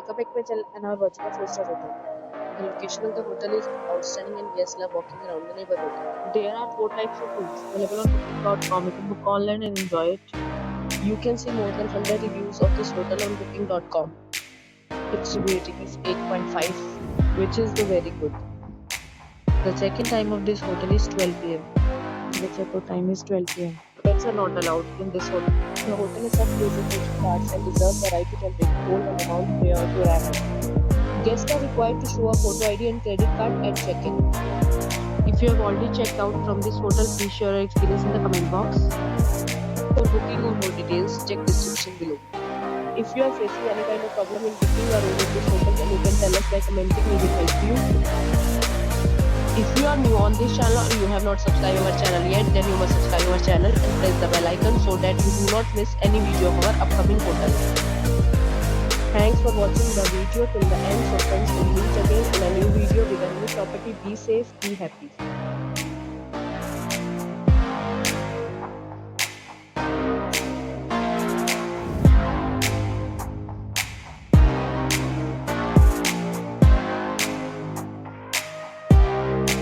welcome back to my channel and are watching a 4-star hotel. The location of the hotel is outstanding and guests love walking around the neighborhood. There are 4 types of rooms available on booking.com. You can book online and enjoy it. You can see more than 100 reviews of this hotel on booking.com. Its review rating is 8.5, which is the very good. The check-in time of this hotel is 12 p.m. The check-out time is 12 p.m. Pets are not allowed in this hotel. The hotel accepts major credit cards and reserves the right to temporarily hold an amount prior to arrival. Guests are required to show a photo ID and credit card at check-in. If you have already checked out from this hotel, please share your experience in the comment box. For booking or more details, check description below. If you are facing any kind of problem in booking a room in this hotel, then you can tell us by commenting. We will help you. If you are new on this channel or you have not subscribed our channel yet, then you must subscribe our channel and press the bell icon so that you do not miss any video of our upcoming hotel. Thanks for watching the video till the end. So friends, we'll meet again in a new video regarding this property. Be safe, be happy.